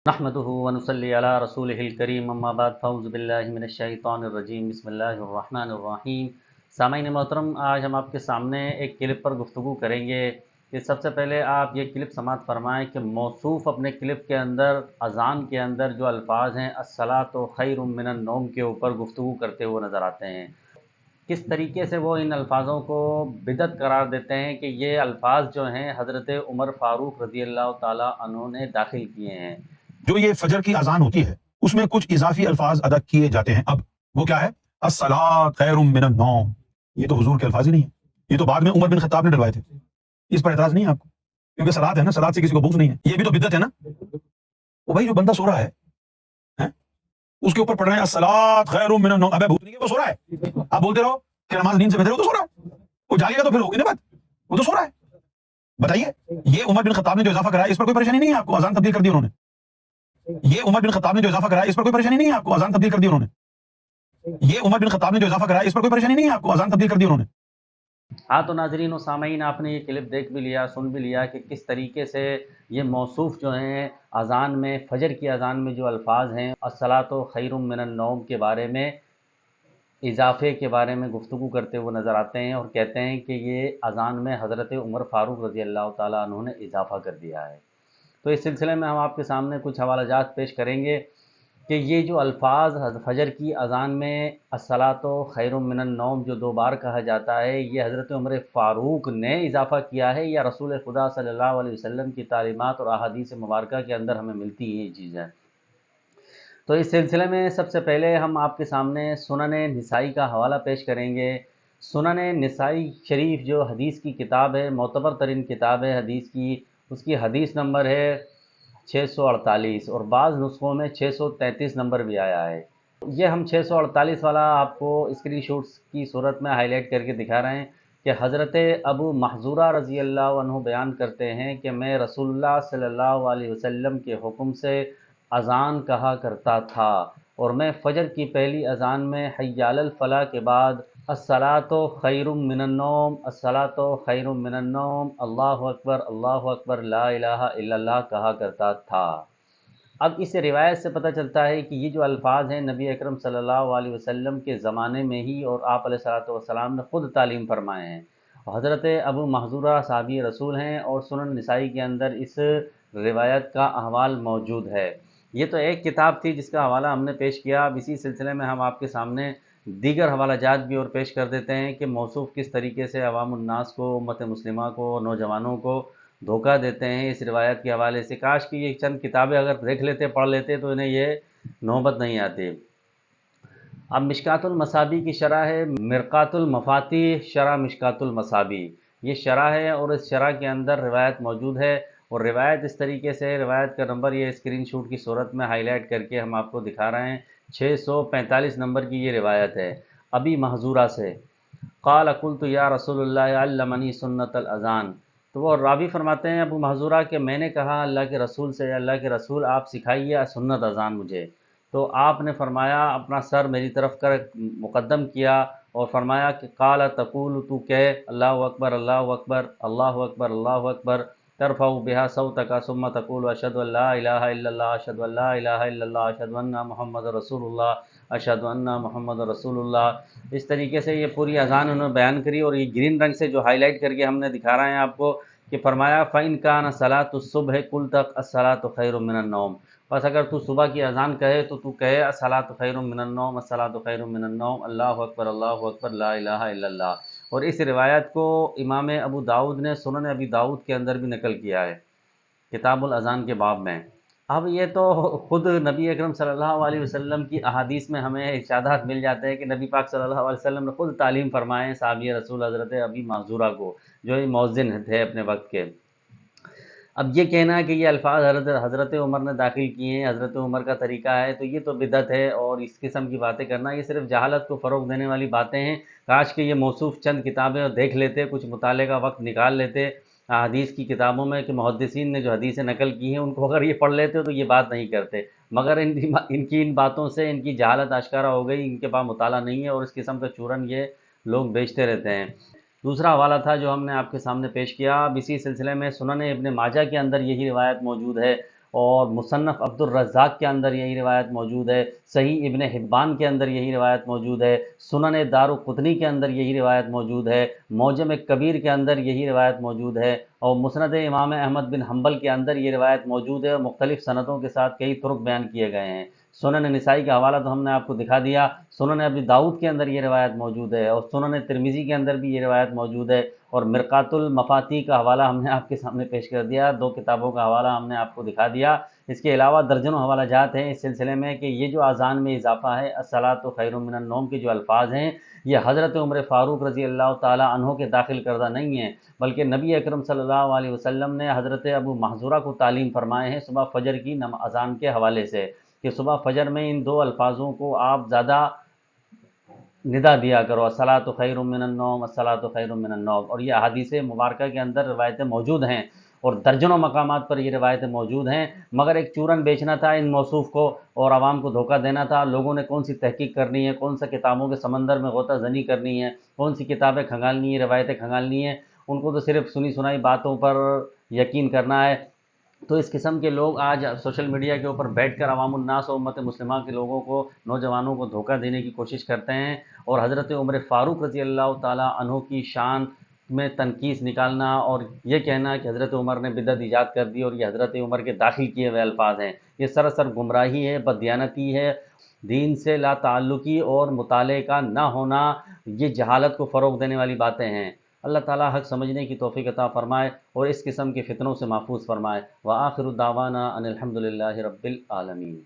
نحمده ونصلي على رسوله الكريم اما بعد فاعوذ باللہ من الشیطان الرجیم بسم اللہ الرحمن الرحیم۔ سامعین محترم، آج ہم آپ کے سامنے ایک کلپ پر گفتگو کریں گے کہ سب سے پہلے آپ یہ کلپ سماعت فرمائیں کہ موصوف اپنے کلپ کے اندر اذان کے اندر جو الفاظ ہیں الصلاۃ خیر من النوم کے اوپر گفتگو کرتے ہوئے نظر آتے ہیں۔ کس طریقے سے وہ ان الفاظوں کو بدعت قرار دیتے ہیں کہ یہ الفاظ جو ہیں حضرت عمر فاروق رضی اللہ تعالیٰ عنہ نے داخل کیے ہیں۔ جو یہ فجر کی اذان ہوتی ہے اس میں کچھ اضافی الفاظ ادا کیے جاتے ہیں۔ اب وہ کیا ہے؟ الصلاۃ خیر من النوم۔ یہ تو حضور کے الفاظ ہی نہیں ہیں، یہ تو بعد میں عمر بن خطاب نے ڈلوائے تھے۔ اس پر اعتراض نہیں ہے آپ کو؟ کیونکہ صلاۃ ہے نا، صلاۃ سے کسی کو بغض نہیں ہے، یہ بھی تو بدعت ہے نا۔ وہ بھائی جو بندہ سو رہا ہے اس کے اوپر پڑھ رہے ہیں الصلاۃ خیر من النوم، ابے بھوت نہیں کہ وہ سو رہا ہے، آپ بولتے رہو کہ نماز نیند سے بہتر ہے، وہ تو سو رہا ہے، وہ جاگے گا تو پھر ہوگی نا بات، وہ تو سو رہا ہے۔ بتائیے یہ عمر بن خطاب نے جو اضافہ کرایا اس پر کوئی پریشانی نہیں ہے آپ کو؟ اذان تبدیل کر دی انہوں نے۔ یہ عمر بن خطاب نے جو اضافہ کرایا اس پر کوئی پریشانی نہیں ہے آپ کو؟ اذان تبدیل کر دی انہوں نے۔ یہ عمر بن خطاب نے جو اضافہ کرایا اس پر کوئی پریشانی نہیں ہے آپ کو؟ اذان تبدیل کر دی انہوں نے۔ ہاں تو ناظرین و سامعین، آپ نے یہ کلپ دیکھ بھی لیا، سن بھی لیا کہ کس طریقے سے یہ موصوف جو ہیں اذان میں، فجر کی اذان میں جو الفاظ ہیں الصلاۃ خیر من النوم کے بارے میں، اضافے کے بارے میں گفتگو کرتے ہوئے نظر آتے ہیں اور کہتے ہیں کہ یہ اذان میں حضرت عمر فاروق رضی اللہ تعالیٰ عنہ نے اضافہ کر دیا ہے۔ تو اس سلسلے میں ہم آپ کے سامنے کچھ حوالہ جات پیش کریں گے کہ یہ جو الفاظ فجر کی اذان میں الصلاۃ خیر من النوم جو 2 بار کہا جاتا ہے، یہ حضرت عمر فاروق نے اضافہ کیا ہے یا رسول خدا صلی اللہ علیہ وسلم کی تعلیمات اور احادیث مبارکہ کے اندر ہمیں ملتی ہیں یہ چیزیں؟ تو اس سلسلے میں سب سے پہلے ہم آپ کے سامنے سنن نسائی کا حوالہ پیش کریں گے۔ سنن نسائی شریف جو حدیث کی کتاب ہے، معتبر ترین کتاب ہے حدیث کی، اس کی حدیث نمبر ہے 648 اور بعض نسخوں میں 633 نمبر بھی آیا ہے۔ یہ ہم 648 والا آپ کو اسکرین شاٹس کی صورت میں ہائی لائٹ کر کے دکھا رہے ہیں کہ حضرت ابو محذورہ رضی اللہ عنہ بیان کرتے ہیں کہ میں رسول اللہ صلی اللہ علیہ وسلم کے حکم سے اذان کہا کرتا تھا، اور میں فجر کی پہلی اذان میں حی علی الفلاح کے بعد الصلاۃ خیر من النوم، الصلاۃ خیر من النوم، اللہ اکبر لا الہ الا اللہ کہا کرتا تھا۔ اب اس روایت سے پتہ چلتا ہے کہ یہ جو الفاظ ہیں نبی اکرم صلی اللہ علیہ وسلم کے زمانے میں ہی اور آپ علیہ الصلوۃ والسلام نے خود تعلیم فرمائے ہیں۔ حضرت ابو محذورہ صحابی رسول ہیں اور سنن نسائی کے اندر اس روایت کا احوال موجود ہے۔ یہ تو ایک کتاب تھی جس کا حوالہ ہم نے پیش کیا، اب اسی سلسلے میں ہم آپ کے سامنے دیگر حوالہ جات بھی اور پیش کر دیتے ہیں کہ موصوف کس طریقے سے عوام الناس کو، امت مسلمہ کو، نوجوانوں کو دھوکہ دیتے ہیں اس روایت کے حوالے سے۔ کاش کہ یہ چند کتابیں اگر دیکھ لیتے، پڑھ لیتے تو انہیں یہ نوبت نہیں آتی۔ اب مشکات المصابی کی شرح ہے مرقات المفاتیح شرح مشکات المصابی، یہ شرح ہے اور اس شرح کے اندر روایت موجود ہے، اور روایت اس طریقے سے، روایت کا نمبر یہ اسکرین شاٹ کی صورت میں ہائی لائٹ کر کے ہم آپ کو دکھا رہے ہیں، 645 نمبر کی یہ روایت ہے ابی محذورہ سے۔ قال قلت یا رسول اللہ علمنی سنت الاذان، تو وہ راوی فرماتے ہیں ابو محذورہ کہ میں نے کہا اللہ کے رسول سے، اللہ کے رسول آپ سکھائیے سنت اذان مجھے، تو آپ نے فرمایا، اپنا سر میری طرف کر مقدم کیا اور فرمایا کہ قال تقول، تو کہے اللہ اکبر اللہ اکبر اللہ اکبر اللہ اکبر، ترفع بها صوتک ثم تقول اشهد ان لا الہ الا اللہ اشهد ان لا الہ الا اللہ اشهد ان محمد رسول اللہ اشهد ان محمد رسول اللہ۔ اس طریقے سے یہ پوری اذان انہوں نے بیان کری، اور یہ گرین رنگ سے جو ہائی لائٹ کر کے ہم نے دکھا رہے ہیں آپ کو کہ فرمایا فَإِنْ كَانَ صَلَاةُ الصُّبْحِ قُلْتَ الصَّلَاةُ خَيْرٌ مِّنَ النَّوْمِ، بس اگر تو صبح کی اذان کہے تو تو کہے الصلاۃ خیر من النوم، الصلاۃ خیر من النوم، اللہ اکبر لا الہ الا اللہ۔ اور اس روایت کو امام ابو داؤد نے سنن ابی داؤد کے اندر بھی نقل کیا ہے کتاب الاذان کے باب میں۔ اب یہ تو خود نبی اکرم صلی اللہ علیہ وسلم کی احادیث میں ہمیں ارشادات مل جاتے ہیں کہ نبی پاک صلی اللہ علیہ وسلم نے خود تعلیم فرمائے ہیں صحابی رسول حضرت ابی محذورہ کو، جو مؤذن تھے اپنے وقت کے۔ اب یہ کہنا ہے کہ یہ الفاظ حضرت عمر نے داخل کیے ہیں، حضرت عمر کا طریقہ ہے، تو یہ تو بدعت ہے، اور اس قسم کی باتیں کرنا یہ صرف جہالت کو فروغ دینے والی باتیں ہیں۔ کاش کہ یہ موصوف چند کتابیں دیکھ لیتے، کچھ مطالعے کا وقت نکال لیتے حدیث کی کتابوں میں کہ محدثین نے جو حدیثیں نقل کی ہیں ان کو اگر یہ پڑھ لیتے تو یہ بات نہیں کرتے، مگر ان کی ان باتوں سے ان کی جہالت آشکارا ہو گئی، ان کے پاس مطالعہ نہیں ہے اور اس قسم کا چورن یہ لوگ بیچتے رہتے ہیں۔ دوسرا حوالہ تھا جو ہم نے آپ کے سامنے پیش کیا، اب اسی سلسلے میں سنن ابن ماجہ کے اندر یہی روایت موجود ہے، اور مصنف عبد الرزاق کے اندر یہی روایت موجود ہے، صحیح ابن حبان کے اندر یہی روایت موجود ہے، سنن دارقطنی کے اندر یہی روایت موجود ہے، معجم کبیر کے اندر یہی روایت موجود ہے، اور مسند امام احمد بن حنبل کے اندر یہ روایت موجود ہے، اور مختلف سندوں کے ساتھ کئی طرق بیان کیے گئے ہیں۔ سنن نسائی کا حوالہ تو ہم نے آپ کو دکھا دیا، سنن ابی داؤد کے اندر یہ روایت موجود ہے، اور سنن ترمذی کے اندر بھی یہ روایت موجود ہے، اور مرقات المفاتی کا حوالہ ہم نے آپ کے سامنے پیش کر دیا، 2 کتابوں کا حوالہ ہم نے آپ کو دکھا دیا۔ اس کے علاوہ درجنوں حوالہ جات ہیں اس سلسلے میں کہ یہ جو اذان میں اضافہ ہے الصلاۃ خیر من النوم کے جو الفاظ ہیں، یہ حضرت عمر فاروق رضی اللہ تعالی عنہ کے داخل کردہ نہیں ہیں، بلکہ نبی اکرم صلی اللہ علیہ وسلم نے حضرت ابو محذورہ کو تعلیم فرمائے ہیں صبح فجر کی اذان کے حوالے سے، کہ صبح فجر میں ان 2 الفاظوں کو آپ زیادہ ندا دیا کرو، الصلاۃ خیر من النوم، الصلاۃ خیر من النوم، اور یہ احادیث مبارکہ کے اندر روایتیں موجود ہیں، اور درجنوں مقامات پر یہ روایتیں موجود ہیں، مگر ایک چورن بیچنا تھا ان موصوف کو اور عوام کو دھوکہ دینا تھا۔ لوگوں نے کون سی تحقیق کرنی ہے، کون سا کتابوں کے سمندر میں غوطہ زنی کرنی ہے، کون سی کتابیں کھنگالنی ہے، روایتیں کھنگالنی ہیں، ان کو تو صرف سنی سنائی باتوں پر یقین کرنا ہے۔ تو اس قسم کے لوگ آج سوشل میڈیا کے اوپر بیٹھ کر عوام الناس و امت مسلمہ کے لوگوں کو، نوجوانوں کو دھوکہ دینے کی کوشش کرتے ہیں، اور حضرت عمر فاروق رضی اللہ تعالی عنہ کی شان میں تنقیص نکالنا اور یہ کہنا کہ حضرت عمر نے بدعت ایجاد کر دی اور یہ حضرت عمر کے داخل کیے ہوئے الفاظ ہیں، یہ سراسر گمراہی ہے، بددیانتی ہے، دین سے لا تعلقی اور مطالعے کا نہ ہونا، یہ جہالت کو فروغ دینے والی باتیں ہیں۔ اللہ تعالیٰ حق سمجھنے کی توفیق عطا فرمائے اور اس قسم کے فتنوں سے محفوظ فرمائے۔ وآخر دعوانا ان الحمد للہ رب العالمین۔